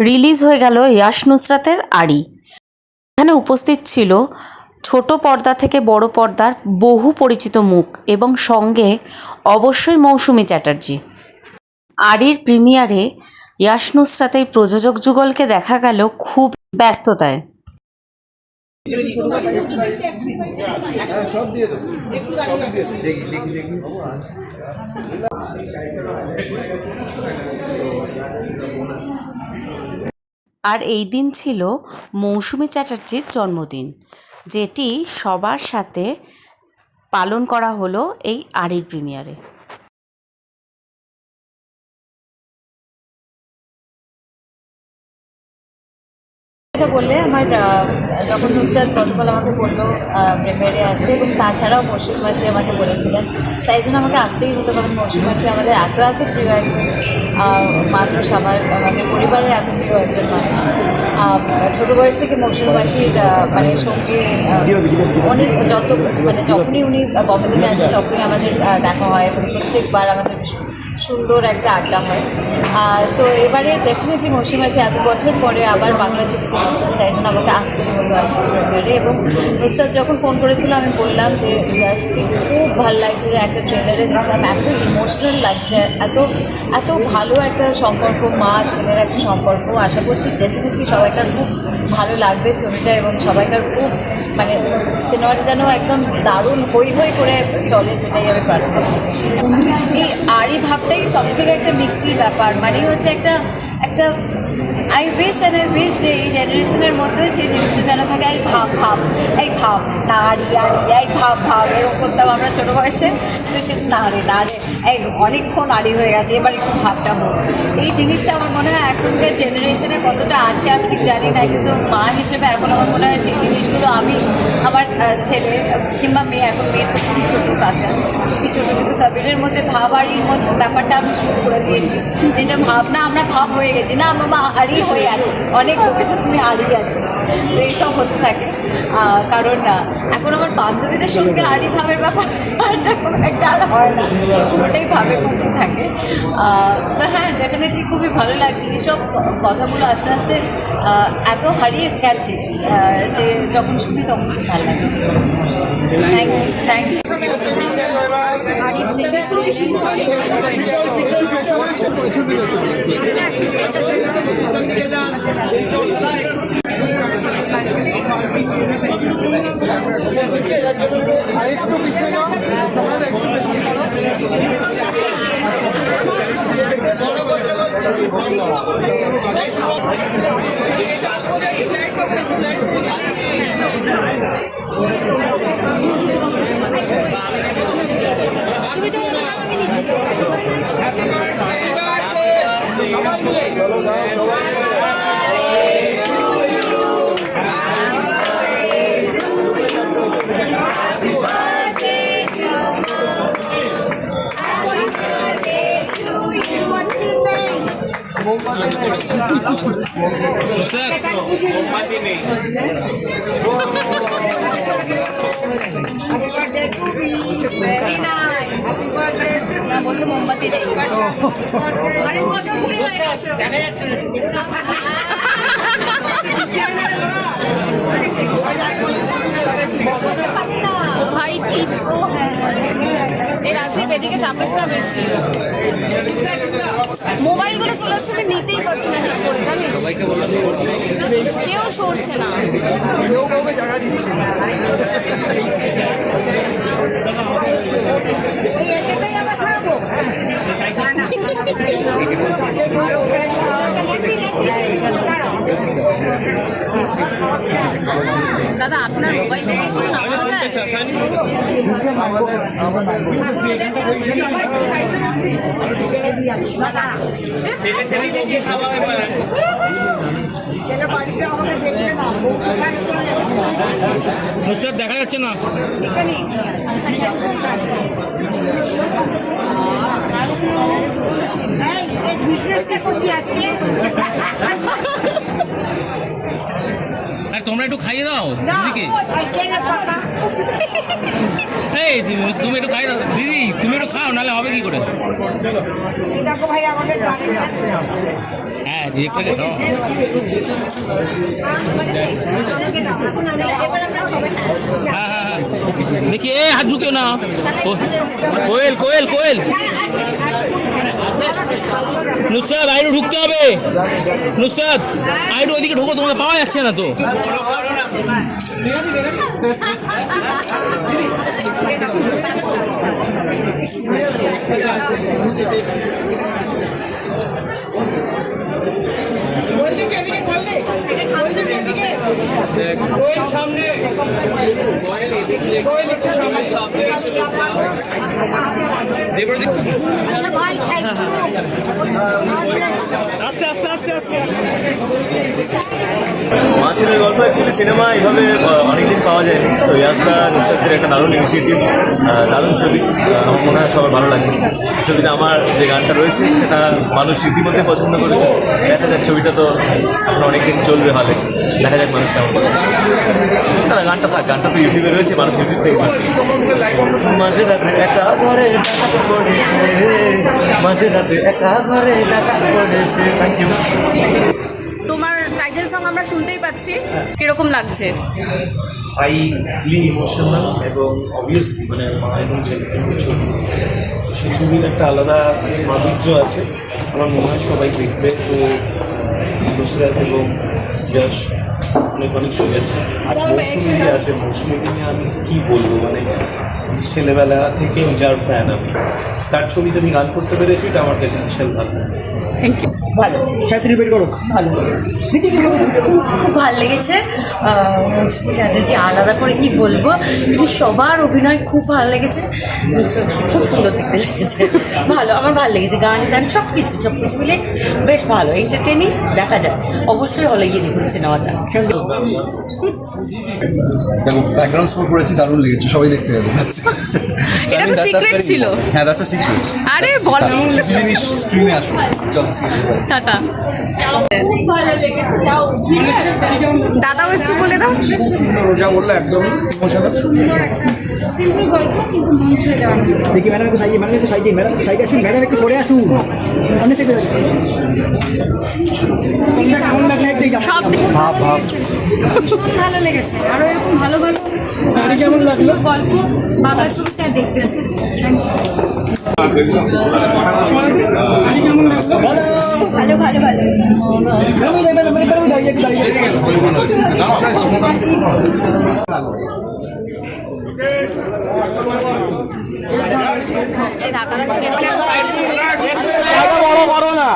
Release হয়ে গেল ইয়াশ নুসরাতের আড়ি। এখানে উপস্থিত ছিল ছোট পর্দা থেকে বড় পর্দার বহু পরিচিত মুখ এবং সঙ্গে অবশ্যই মৌসুমী চ্যাটার্জি। আড়ির প্রিমিয়ারে ইয়াশ নুসরাতের প্রযোজক যুগলকে দেখা গেল খুব ব্যস্ততায়। আর এই দিন ছিল মৌসুমী চ্যাটার্জির জন্মদিন, যেটি সবার সাথে পালন করা হলো এই আড়ির প্রিমিয়ারে। বললে আমার যখন নুসরাত গতকাল আমাকে বললো প্রিমিয়ারে আসতে, এবং তাছাড়াও মৌসুমী মাসি আমাকে বলেছিলেন, তাই জন্য আমাকে আসতেই হতো, কারণ মৌসুমী মাসি আমাদের এত প্রিয় একজন মানুষ, আমাদের পরিবারের এত প্রিয় একজন মানুষ। ছোটো বয়স থেকে মৌসুমী মাসির সঙ্গে অনেক যখনই উনি কমেডিতে আসেন তখনই আমাদের দেখা হয়, এবং প্রত্যেকবার আমাদের সুন্দর একটা আড্ডা হয়। তো এবারে ডেফিনেটলি মৌসুমী মাসি এত বছর পরে আবার বাংলা ছবিতে এসেছেন, তাই জন্য আমাকে আসতেই হতো আজকে প্রিমিয়ারে। এবং নুসরাত যখন ফোন করেছিল আমি বললাম যে ইয়াশকে খুব ভালো লাগছে, একটা ট্রেলারে দেখলাম এত ইমোশনাল লাগছে, এত ভালো একটা সম্পর্ক, মা ছেলের একটা সম্পর্ক। আশা করছি ডেফিনেটলি সবাইকার খুব ভালো লাগবে ছবিটা, এবং সবাইকার খুব সিনেমাটা যেন একদম দারুণ হই করে চলে, সেটাই আমি প্রার্থনা করি। এই আড়ি ভাবটাই সব থেকে একটা মিষ্টির ব্যাপার, হচ্ছে একটা আই উইশ যে এই জেনারেশনের মধ্যে সেই জিনিসটা যেন থাকে, এই ভাব না আড়ি এই ভাব এরকম করতাম আমরা ছোটো বয়সে। তো সেটা না রে এই অনেকক্ষণ আড়ি হয়ে গেছে, এবার একটু ভাবটা হোক। এই জিনিসটা আমার মনে হয় এখনকার জেনারেশনে কতটা আছে আমি ঠিক জানি না, কিন্তু মা হিসেবে এখন আমার মনে হয় সেই জিনিসগুলো আমি আমার ছেলে কিংবা মেয়ে, এখন মেয়ের তো খুবই ছোটো কিন্তু কবিরের মধ্যে ভাব আড়ির মধ্যে ব্যাপারটা আমি শুরু করে দিয়েছি, যেটা ভাবনা আমরা ভাব হয়ে গেছি, না আমার মা আড়ি হয়ে আছে, অনেক বকেছো তুমি আড়ি আছে, তো এইসব হতে থাকে। কারণ এখন আমার বান্ধবীদের সঙ্গে আড়ি ভাবের ব্যাপারটা কোনো একটা আর হয় না, পুরোটাই ভাবের মধ্যে থাকে। তো হ্যাঁ, ডেফিনেটলি খুবই ভালো লাগছে এইসব কথাগুলো আস্তে আস্তে এত হারিয়ে গেছে যে যখন শুনি তখন খুব ভালো লাগে। Thank you. ভাই ঠিক এই রাজদীপ এদিকে চাপেসটা বেশি, মোবাইলগুলো চলে আসছে, আমি নিতেই পারছি না ঠিক করে, জানিস কেউ সরছে না। দাদা আপনার মোবাইল দেখা যাচ্ছে না। আর তোমরা একটু খাইয়ে দাও দিদিকে। এই তুমি একটু খাইয়ে দাও দিদি, তুমি একটু খাও, নাহলে হবে কি করে। হ্যাঁ ডিরেক্টরকে দাও। হ্যাঁ হ্যাঁ হ্যাঁ দেখি এ হাত ঢুকেও না। কোয়েল কোয়েল কোয়েল নুসরাত আইডু ঢুকতে হবে। নুসরাত আইডু ওইদিকে ঢুকো, তোমাকে পাওয়া যাচ্ছে না তো। আস্তে আস্তে আস্তে আস্তে মাছের গল্প অ্যাকচুয়ালি সিনেমা এইভাবে অনেকদিন পাওয়া যায়নি, তো ইয়াসদা নুসরাতের একটা দারুণ ইনিশিয়েটিভ, দারুণ ছবি। আমার মনে হয় সবার ভালো লাগবে। ছবিতে আমার যে গানটা রয়েছে সেটা মানুষ ইতিমধ্যে পছন্দ করেছে। দেখা যাক, ছবিটা তো এখন অনেকদিন চলবে হলে, দেখা যাক মানুষ কেমন পছন্দ। না গানটা থাক, গানটা তো ইউটিউবে রয়েছে, মানুষ ইউটিউব থেকে মাঝে রাতে একা ঘরে ডাকাত পড়েছে, মাঝে রাতে একা ঘরে ডাকাত পড়েছে। Thank you. তোমার টাইটেল সং আমরা শুনতেই পাচ্ছি, কিরকম লাগছে? হাইলি ইমোশনাল এবং অবভিয়াসলি মানে মা এবং ছেলের ছবি, তো সেই ছবির একটা আলাদা মাধুর্য আছে। আমার মনে হয় সবাই দেখবে। তো নুসরাত এবং যশ অনেক অনেক শুভেচ্ছা। আর মৌসুমি যে আছে, মৌসুমিকে নিয়ে আমি কী বলবো, মানে ছেলেবেলা থেকে যার ফ্যান আমি, তার ছবিতে আমি গান করতে পেরেছি, এটা আমার কাছে বিশাল ভালো। Thank you. ভালো ভালো খুব ভালো লেগেছে। মৌসুমী চ্যাটার্জি আলাদা করে কি বলবো, কিন্তু সবার অভিনয় খুব ভালো লেগেছে। সত্যি খুব সুন্দর দেখতে লেগেছে, ভালো, আমার ভালো লেগেছে। গান টান সব কিছু মিলে বেশ ভালো, এন্টারটেনিং, দেখা যায়। অবশ্যই হলে গিয়ে দেখুন সিনেমাটা। দেখো ব্যাকগ্রাউন্ড স্কোর করেছি, দারুণ লেগেছে, সবাই দেখতে যাবে। এটা তো সিক্রেট ছিল। হ্যাঁ, দ্যাটস আ সিক্রেট। আরে বল, জিনিস স্ক্রিনে আসুন, চল সিক্রেট। টাটা। খুব ভালো লেগেছে, যাও। দাদাও একটু বলে দাও। যা বললো একদম ইমোশনাল। সিম্পল গল্প কিন্তু মন ছুঁয়ে যাওয়া। দেখি ম্যাডাম একটু সাইডে, ম্যাডাম একটু সাইডে, ম্যাডাম সাইডে আসুন, ম্যাডাম একটু সরে আসুন। অনেক থেকে কেমন লাগলে একদিকে সব ভাব ভাব ভীষণ ভালো লেগেছে। আরো এরকম ভালো ভালো গাড়ি কেমন লাগলো? গল্প বাংলা ছবিতে দেখতে চাই। Thank you. ভালো ভালো ভালো। এই ঢাকা বড় করো না।